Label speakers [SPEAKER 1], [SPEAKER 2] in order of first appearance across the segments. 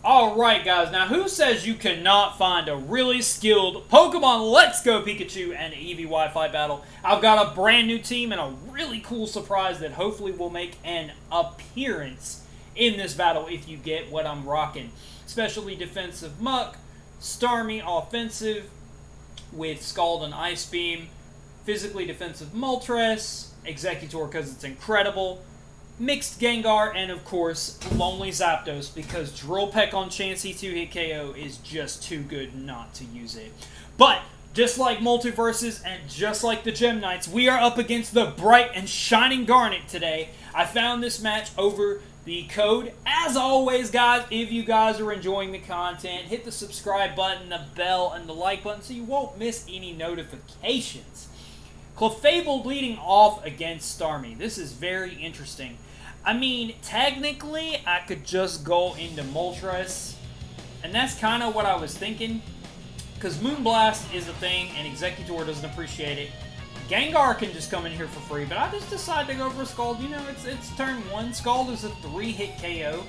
[SPEAKER 1] Alright guys, now who says you cannot find a really skilled Pokemon Let's Go Pikachu and Eevee Wi-Fi battle? I've got a brand new team and a really cool surprise that hopefully will make an appearance in this battle if you get what I'm rocking. Especially defensive Muck, Starmie offensive with Scald and Ice Beam, physically defensive Moltres, Executor because it's incredible, Mixed Gengar, and of course, Lonely Zapdos, because Drill Peck on Chansey 2-hit KO is just too good not to use it. But, just like Multiverses and just like the Gem Knights, we are up against the bright and shining Garnet today. I found this match over the code. As always, guys, if you guys are enjoying the content, hit the subscribe button, the bell, and the like button so you won't miss any notifications. Clefable leading off against Starmie. This is very interesting. I mean, technically, I could just go into Moltres, and that's kind of what I was thinking, because Moonblast is a thing, and Executor doesn't appreciate it. Gengar can just come in here for free, but I just decided to go for Scald. You know, it's turn 1. Scald is a 3-hit KO.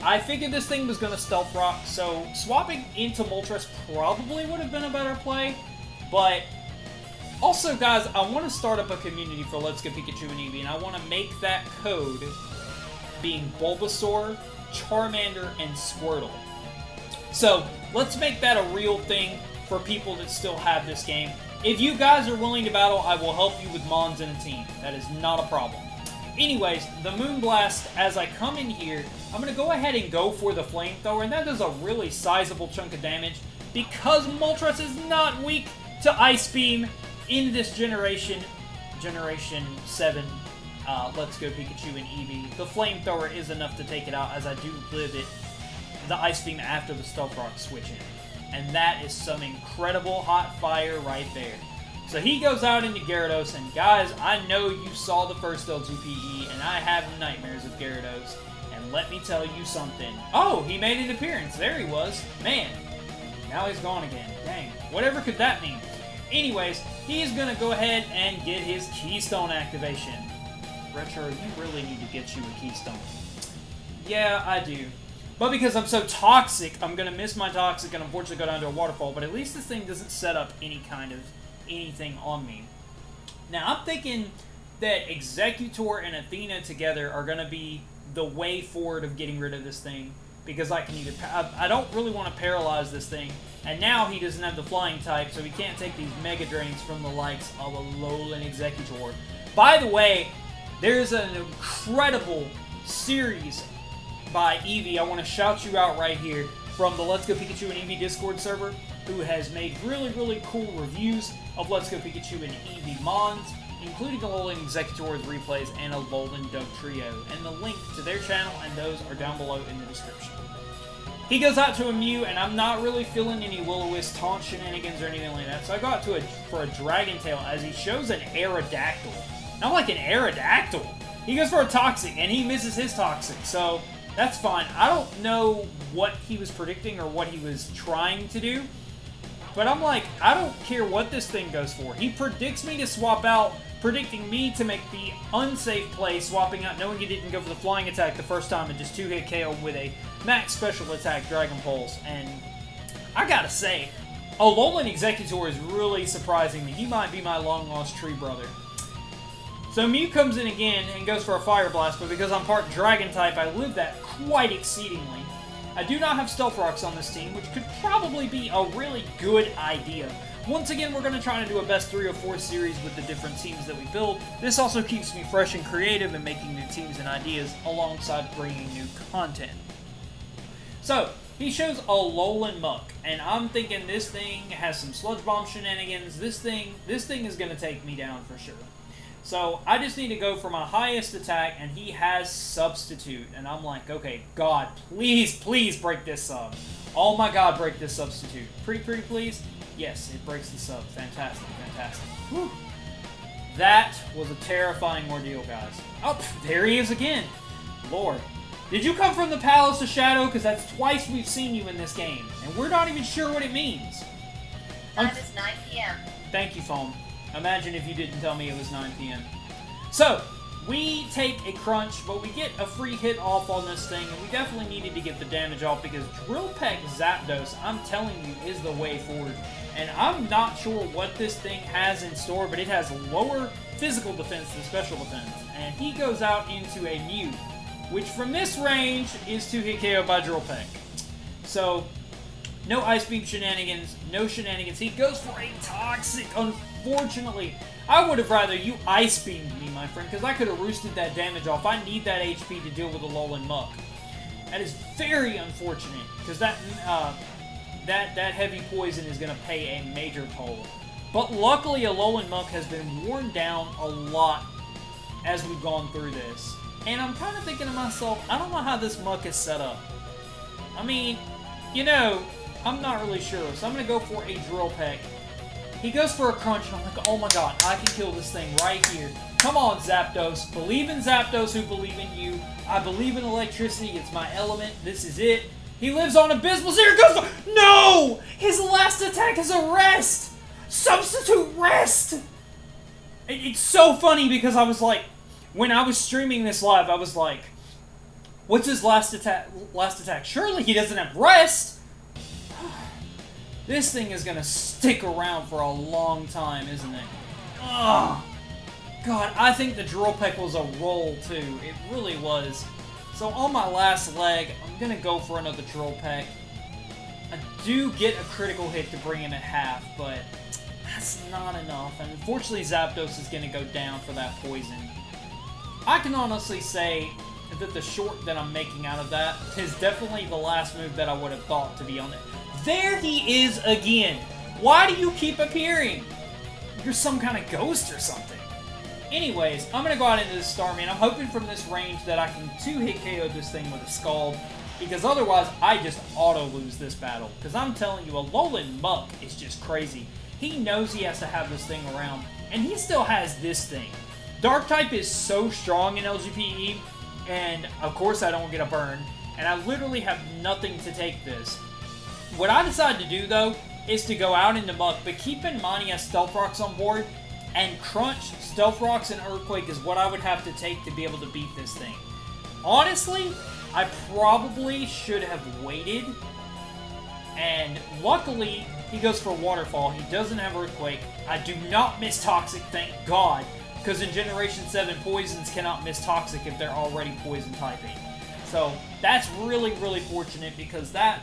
[SPEAKER 1] I figured this thing was going to Stealth Rock, so swapping into Moltres probably would have been a better play, but also, guys, I want to start up a community for Let's Go Pikachu and Eevee, and I want to make that code being Bulbasaur, Charmander, and Squirtle. So, let's make that a real thing for people that still have this game. If you guys are willing to battle, I will help you with Mons in a team. That is not a problem. Anyways, the Moonblast, as I come in here, I'm going to go ahead and go for the Flamethrower, and that does a really sizable chunk of damage because Moltres is not weak to Ice Beam. In this Generation 7, Let's Go Pikachu and Eevee, the Flamethrower is enough to take it out, as I do live it, the Ice Beam after the Stealth Rock switch in. And that is some incredible hot fire right there. So he goes out into Gyarados, and guys, I know you saw the first LGPE, and I have nightmares of Gyarados. And let me tell you something. Oh, he made an appearance. There he was. Man, now he's gone again. Dang, whatever could that mean? Anyways, he's going to go ahead and get his Keystone activation. Retro, you really need to get you a Keystone. Yeah, I do. But because I'm so toxic, I'm going to miss my toxic and unfortunately go down to a waterfall. But at least this thing doesn't set up any kind of anything on me. Now, I'm thinking that Executor and Athena together are going to be the way forward of getting rid of this thing. Because I can either... I don't really want to paralyze this thing. And now he doesn't have the flying type, so he can't take these Mega Drains from the likes of Alolan Executor. By the way, there's an incredible series by Eevee. I want to shout you out right here from the Let's Go Pikachu and Eevee Discord server, who has made really, really cool reviews of Let's Go Pikachu and Eevee Mons, including Alolan Executor's replays and Alolan Dugtrio. And the link to their channel and those are down below in the description. He goes out to a Mew, and I'm not really feeling any Will-O-Wisp taunt shenanigans or anything like that, so I go out to for a Dragon Tail as he shows an Aerodactyl. Not like an Aerodactyl. He goes for a Toxic, and he misses his Toxic, so that's fine. I don't know what he was predicting or what he was trying to do, but I'm like, I don't care what this thing goes for. He predicts me to swap out, predicting me to make the unsafe play, swapping out, knowing he didn't go for the flying attack the first time and just 2-hit KO with a max special attack Dragon Pulse. And I gotta say, Alolan Executor is really surprising me. He might be my long-lost tree brother. So Mew comes in again and goes for a Fire Blast, but because I'm part Dragon type, I live that quite exceedingly. I do not have Stealth Rocks on this team, which could probably be a really good idea. Once again, we're going to try to do a best 3 or 4 series with the different teams that we build. This also keeps me fresh and creative and making new teams and ideas alongside bringing new content. So, he shows Alolan Muck, and I'm thinking this thing has some Sludge Bomb shenanigans. This thing is going to take me down for sure. So, I just need to go for my highest attack, and he has Substitute. And I'm like, okay, God, please, please break this sub. Oh my God, break this Substitute. Pretty please? Yes, it breaks the sub. Fantastic, fantastic. Whew. That was a terrifying ordeal, guys. Oh, there he is again. Lord. Did you come from the Palace of Shadow? Because that's twice we've seen you in this game. And we're not even sure what it means.
[SPEAKER 2] Time is 9 p.m.
[SPEAKER 1] Thank you, Foam. Imagine if you didn't tell me it was 9 p.m. So, We take a crunch, but we get a free hit off on this thing, and we definitely needed to get the damage off because Drill Peck Zapdos, I'm telling you, is the way forward. And I'm not sure what this thing has in store, but it has lower physical defense than special defense. And he goes out into a Mew, which from this range is 2-hit KO by Drill Peck. So, no Ice Beam shenanigans, no shenanigans. He goes for a Toxic, unfortunately. I would have rather you Ice Beamed me, my friend, because I could have roosted that damage off. I need that HP to deal with a Alolan Muck. That is very unfortunate, because that heavy poison is going to pay a major toll. But luckily, Alolan Muck has been worn down a lot as we've gone through this. And I'm kind of thinking to myself, I don't know how this Muck is set up. I mean, you know, I'm not really sure. So I'm going to go for a Drill Peck. He goes for a crunch, and I'm like, oh my god, I can kill this thing right here. Come on, Zapdos. Believe in Zapdos who believe in you. I believe in electricity. It's my element. This is it. He lives on Abysmal. Here goes. No! His last attack is a rest! Substitute rest! It's so funny because I was like, when I was streaming this live, I was like, what's his last attack? Surely he doesn't have rest! This thing is gonna stick around for a long time, isn't it? Ugh! God, I think the Drill Peck was a roll, too. It really was. So on my last leg, I'm gonna go for another Drill Peck. I do get a critical hit to bring him at half, but that's not enough. And unfortunately, Zapdos is gonna go down for that poison. I can honestly say that the short that I'm making out of that is definitely the last move that I would have thought to be on it. There he is again. Why do you keep appearing? You're some kind of ghost or something. Anyways, I'm going to go out into this Starmie, and I'm hoping from this range that I can 2-hit KO this thing with a Scald, because otherwise I just auto-lose this battle. Because I'm telling you, Alolan Muck is just crazy. He knows he has to have this thing around, and he still has this thing. Dark-type is so strong in LGPE, and of course I don't get a burn, and I literally have nothing to take this. What I decided to do, though, is to go out into Muck, but keep in mind he has Stealth Rocks on board, and Crunch, Stealth Rocks, and Earthquake is what I would have to take to be able to beat this thing. Honestly, I probably should have waited, and luckily, he goes for Waterfall. He doesn't have Earthquake. I do not miss Toxic, thank God, because in Generation 7, Poisons cannot miss Toxic if they're already Poison typing. So, that's really, really fortunate, because that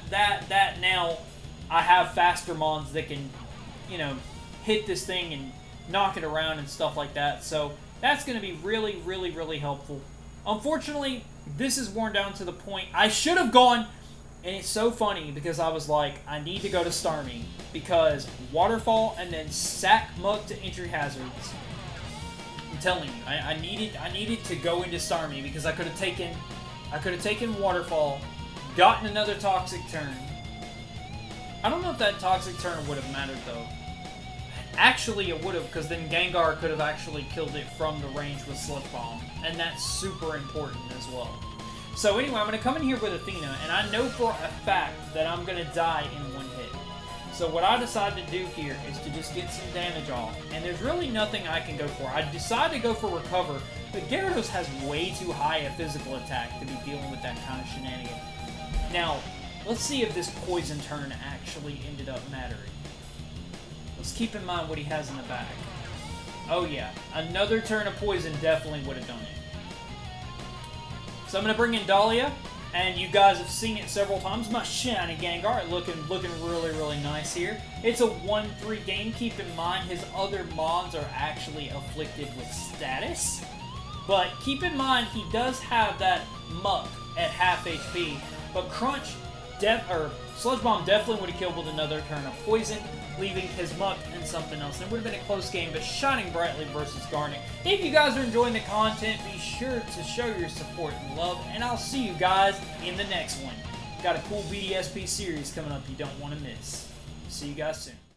[SPEAKER 1] now, I have faster Mons that can, you know, hit this thing and knock it around and stuff like that. So, that's going to be really, really, really helpful. Unfortunately, this is worn down to the point I should have gone, and it's so funny, because I was like, I need to go to Starmie, because Waterfall and then sack Muck to entry hazards. I'm telling you, I needed to go into Starmie, because I could have taken Waterfall, gotten another Toxic turn. I don't know if that Toxic turn would have mattered, though. Actually, it would have, because then Gengar could have actually killed it from the range with Slip Bomb, and that's super important as well. So anyway, I'm going to come in here with Athena, and I know for a fact that I'm going to die in one hit. So what I decided to do here is to just get some damage off, and there's really nothing I can go for. I decided to go for Recover, but Gyarados has way too high a physical attack to be dealing with that kind of shenanigan. Now, let's see if this Poison turn actually ended up mattering. Let's keep in mind what he has in the back. Oh yeah, another turn of Poison definitely would have done it. So I'm going to bring in Dahlia, and you guys have seen it several times. My shiny Gengar looking really, really nice here. It's a 1-3 game. Keep in mind his other Mons are actually afflicted with status. But keep in mind he does have that Muck at half HP, but Crunch Sludge Bomb definitely would have killed with another turn of Poison, leaving his Muck and something else. It would have been a close game, but shining brightly versus Garnet. If you guys are enjoying the content, be sure to show your support and love, and I'll see you guys in the next one. Got a cool BDSP series coming up you don't want to miss. See you guys soon.